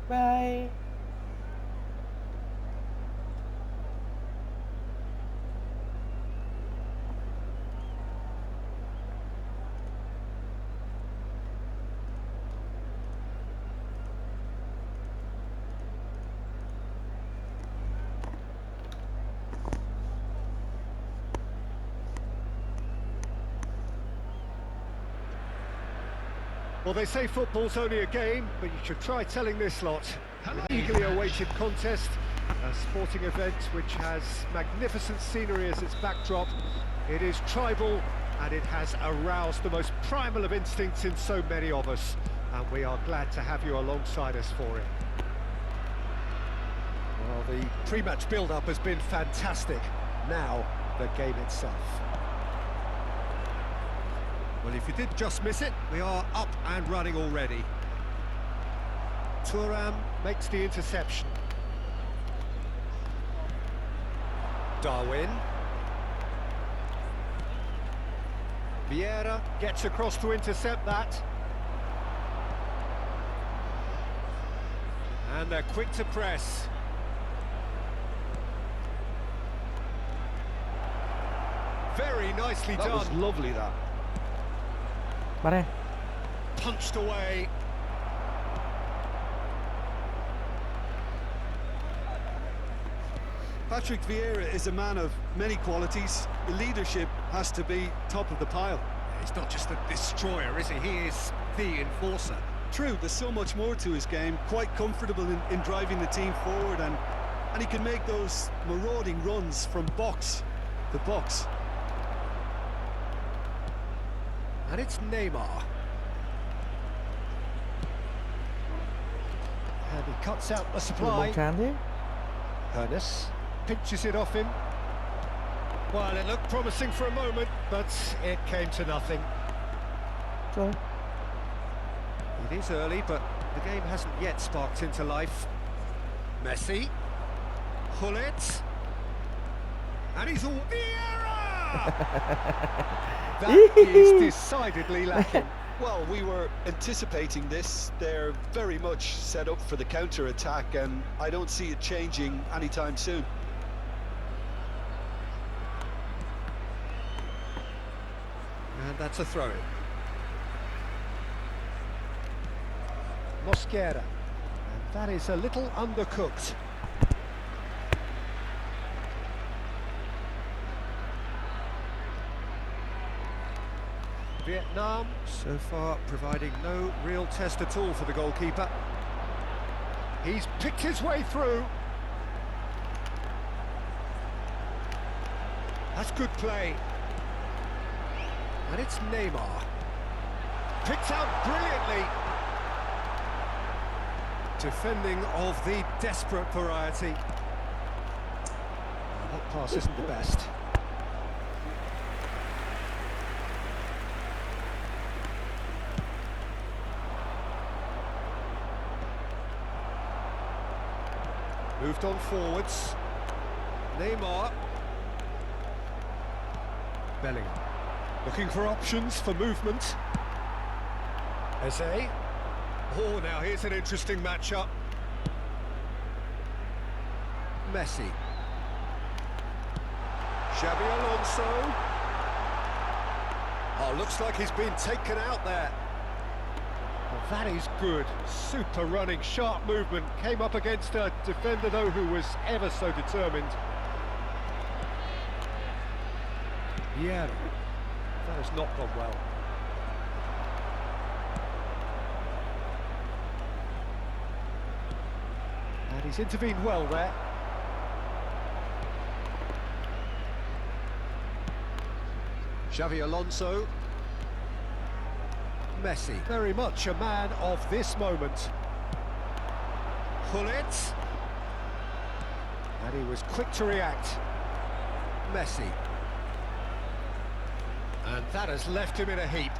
Bye. Well, they say football's only a game, but you should try telling this lot. An eagerly awaited contest, a sporting event which has magnificent scenery as its backdrop. It is tribal, and it has aroused the most primal of instincts in so many of us, and we are glad to have you alongside us for it. Well, the pre-match build-up has been fantastic. Now, the game itself. Well, if you did just miss it, we are up and running already. Tran makes the interception. Darwin. Vieira gets across to intercept that. And they're quick to press. Very nicely done. That was lovely, that. Mare. Punched away. Patrick Vieira is a man of many qualities. The leadership has to be top of the pile. He's not just a destroyer, is he? He is the enforcer. True, there's so much more to his game. Quite comfortable in driving the team forward, and he can make those marauding runs from box to box. And it's Neymar. And he cuts out the supply. Candy. Ernest pinches it off him. Well, it looked promising for a moment, but it came to nothing. Go. It is early, but the game hasn't yet sparked into life. Messi. Hullet. And he's all... Vieira! That is decidedly lacking. Well, we were anticipating this. They're very much set up for the counter-attack, and I don't see it changing anytime soon. And that's a throw-in. Mosquera. And that is a little undercooked. Vietnam, so far, providing no real test at all for the goalkeeper. He's picked his way through. That's good play. And it's Neymar. Picked out brilliantly. Defending of the desperate variety. That pass isn't the best. Moved on forwards. Neymar. Bellingham. Looking for options for movement. Eze. Oh, now here's an interesting matchup. Messi. Xabi Alonso. Oh, looks like he's been taken out there. Well, that is good. Super running, sharp movement. Came up against a defender, though, who was ever so determined. Yeah, that has not gone well. And he's intervened well there. Xabi Alonso. Messi, very much a man of this moment. Hullet. And he was quick to react. Messi. And that has left him in a heap.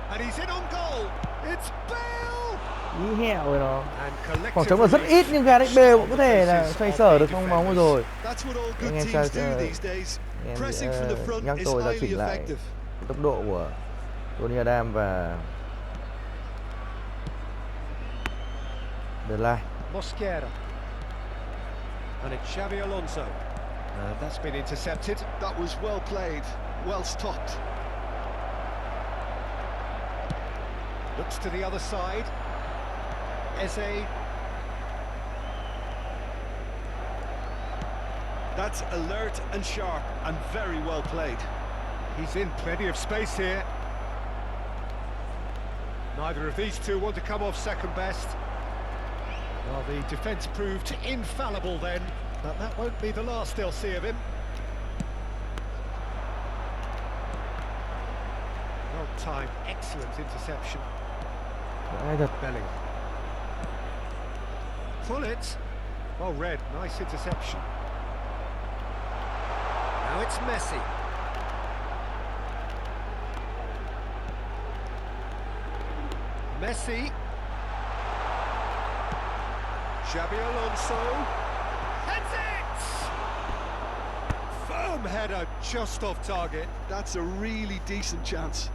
And he's in on goal. It's Bale. Ý hẹo rồi nó. And Khoảng collective trống là rất ít nhưng Gareth Bale cũng có thể là xoay sở được bóng vừa rồi. That's what all Anh good em teams sao do these days. Pressing from the front nhắc is tôi là highly chỉnh lại effective. tốc độ của Tony Adam và The Line. Mosquera. And it's Xabi Alonso. And that's been intercepted. That was well played, well stopped. Looks to the other side. Eze. That's alert and sharp and very well played. He's in plenty of space here. Neither of these two want to come off second best. Well, the defence proved infallible then, but that won't be the last they'll see of him. Well-timed, excellent interception. Bellingham. Pull it. Well read, nice interception. Now it's Messi. Messi. Xabi Alonso. Heads it! Firm header just off target. That's a really decent chance.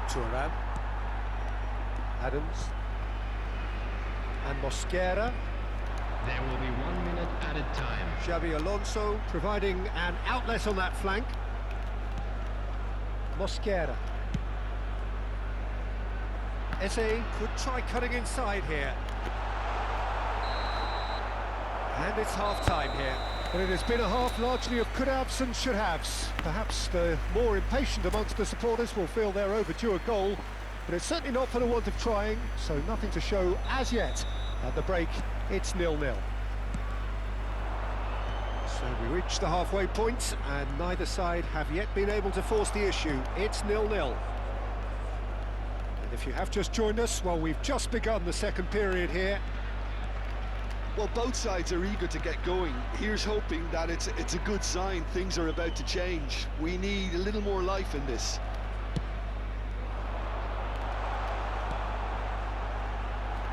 Tran. Adams. And Mosquera. There will be 1 minute added time. Xabi Alonso providing an outlet on that flank. Mosquera. Eze could try cutting inside here. And it's half-time here. But it has been a half largely of could-haves and should-haves. Perhaps the more impatient amongst the supporters will feel they're overdue a goal, but it's certainly not for the want of trying, so nothing to show as yet. At the break, it's 0-0. So we reach the halfway point, and neither side have yet been able to force the issue. It's 0-0. And if you have just joined us, well, we've just begun the second period here. Well, both sides are eager to get going. Here's hoping that it's a good sign. Things are about to change. We need a little more life in this.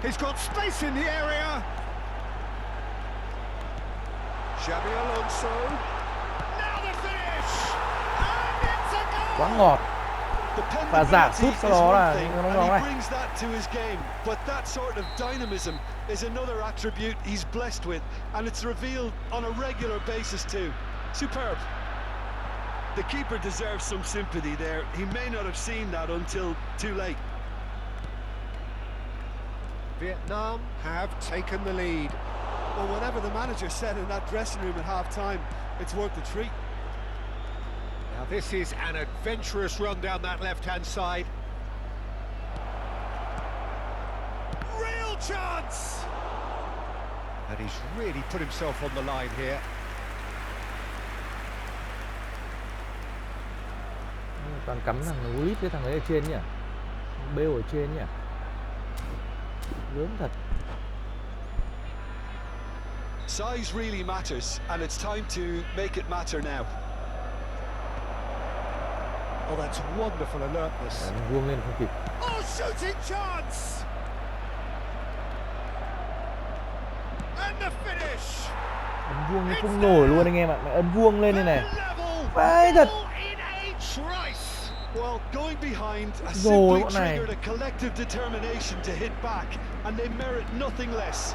He's got space in the area. Xabi Alonso. Now the finish. And it's a goal. Quá ngọt. Và giả sút sau đó là những cái bóng này. He brings that to his game, but that sort of dynamism is another attribute he's blessed with, and it's revealed on a regular basis too. Superb. The keeper deserves some sympathy there. He may not have seen that until too late. Vietnam have taken the lead. Well, whatever the manager said in that dressing room at half-time, it's worth the treat. Now this is an adventurous run down that left-hand side. Real chance! And he's really put himself on the line here. Toàn cắm thằng Willis với thằng ấy ở trên nhỉ. Bale ở trên nhỉ. Gớm thật. Size really matters, and it's time to make it matter now. Oh, that's wonderful alertness. Đánh vuông lên không kịp. Oh, shooting chance! And the finish! Ấn vuông không nổi luôn anh em ạ. Mày ấn vuông lên đây này. Phải thật. Well, going behind has simply triggered a collective determination to hit back, and they merit nothing less.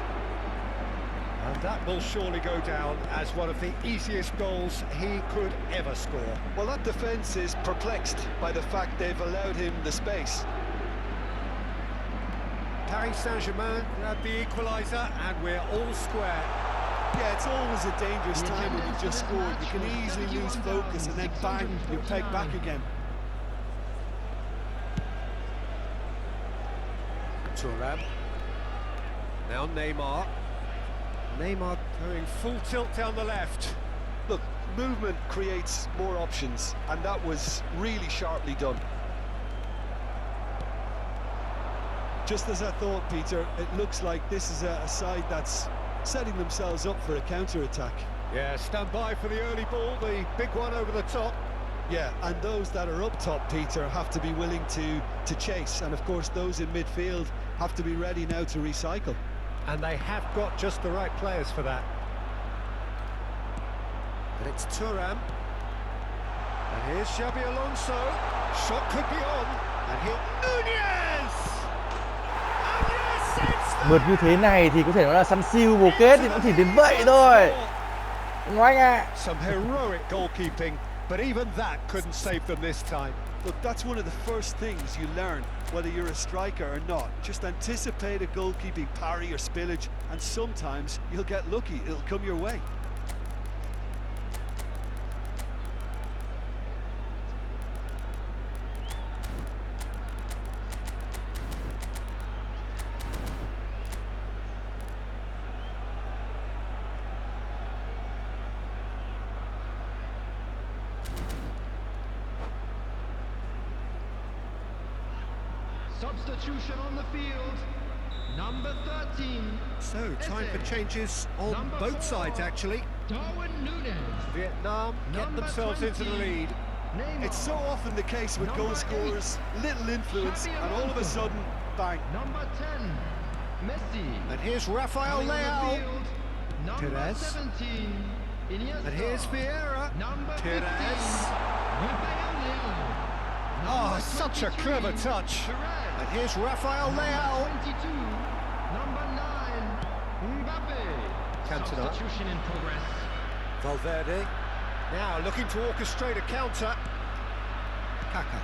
And that will surely go down as one of the easiest goals he could ever score. Well, that defence is perplexed by the fact they've allowed him the space. Paris Saint-Germain grab the equaliser, and we're all square. Yeah, it's always a dangerous time when you've just scored. You can easily lose focus and then bang, you peg back again. Thuram. Now Neymar. Neymar going full tilt down the left. Look, movement creates more options, and that was really sharply done. Just as I thought, Peter, it looks like this is a side that's setting themselves up for a counter-attack. Yeah, stand by for the early ball, the big one over the top. Yeah, and those that are up top, Peter, have to be willing to chase, and of course those in midfield have to be ready now to recycle. And they have got just the right players for that. And it's Thuram. And here's Xabi Alonso. Shot could be on. And here Nunez! And yes, it's Mượt như thế này thì có thể nói là săn siêu vô kết thì cũng chỉ đến vậy thôi. Đúng không anh ạ? some heroic goalkeeping, but even that couldn't save them this time. Look, that's one of the first things you learn, whether you're a striker or not. Just anticipate a goalkeeping parry or spillage, and sometimes you'll get lucky, it'll come your way. Substitution on the field. Number 13. So, time for changes on Number both 4, sides, actually. Darwin Nunez. Vietnam get Number themselves into the 20. lead. Neymar. It's so often the case with Number goal scorers, little influence, Xabi and all of a Alonso. sudden, bang. Number 10. Messi. And here's Rafael Coming on the Leao. field, Number Therese. 17. Iniesta. And here's Vieira. Number 15. Therese. Rafael Leao. Oh, Number such a 23, clever touch. Therese. And here's Rafael Leao. Number 22. Number 9. Mbappe. Cantona. Substitution in progress. Valverde. Now looking to orchestrate a counter. Kaka.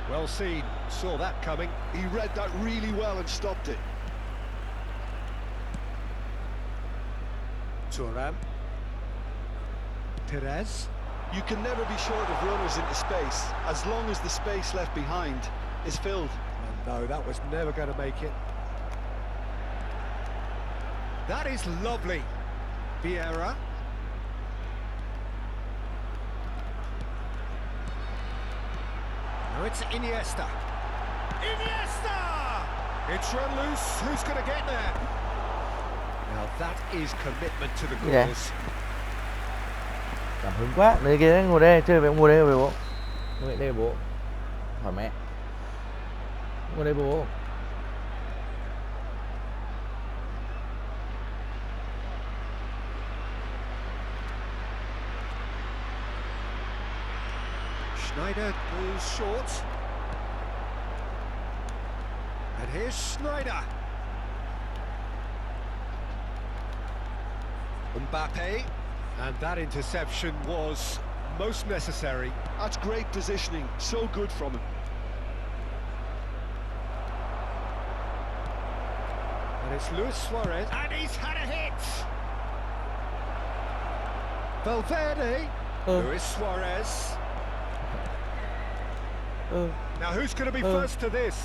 Well seen. Saw that coming. He read that really well and stopped it. Thuram. Perez. You can never be short of runners into space, as long as the space left behind is filled. And no, that was never going to make it. That is lovely. Vieira. Now it's Iniesta. Iniesta! It's run loose. Who's going to get there? Now that is commitment to the Yeah. cause. Cảm hứng quá. Đấy kia ngồi đây chơi với ngồi đây với bố. Ngồi đây với bố. Hỏi mẹ. Ngồi đây với bố. Schneider goes short. And here's Schneider. Mbappe. And that interception was most necessary. That's great positioning, so good from him. And it's Luis Suarez. And he's had a hit. Valverde. Luis Suarez. Now who's going to be first to this?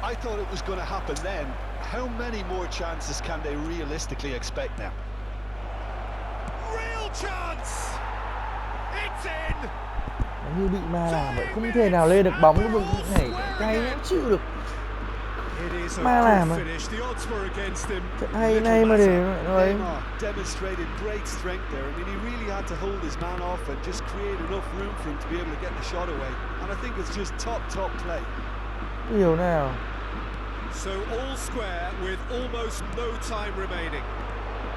I thought it was going to happen then. How many more chances can they realistically expect now? Real chance! It's in! Nó như bị ma làm vậy, không thể nào lên được bóng cái vực này cay không chịu được. It is a Ma làm good à. finish. The odds were against him. Trận hay này mà để nó ấy. Neymar demonstrated great strength there. I mean, he really had to hold his man off and just create enough room for him to be able to get the shot away. And I think it's just top play. Hiểu nào. So all square with almost no time remaining.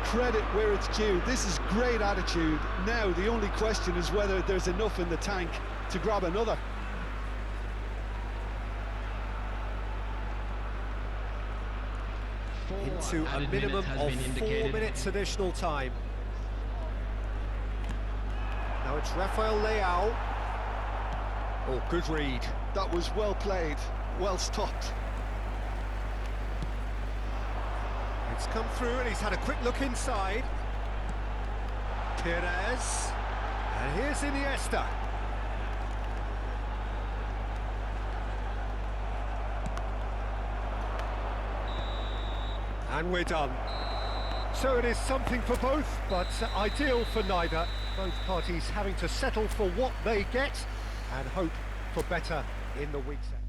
Credit where it's due. This is great attitude. Now the only question is whether there's enough in the tank to grab another. Into a minimum of 4 minutes additional time. Now it's Rafael Leao. Oh, good read. That was well played, well stopped. It's come through and he's had a quick look inside. Perez. And here's Iniesta. And we're done. So it is something for both, but ideal for neither. Both parties having to settle for what they get and hope for better in the weeks ahead.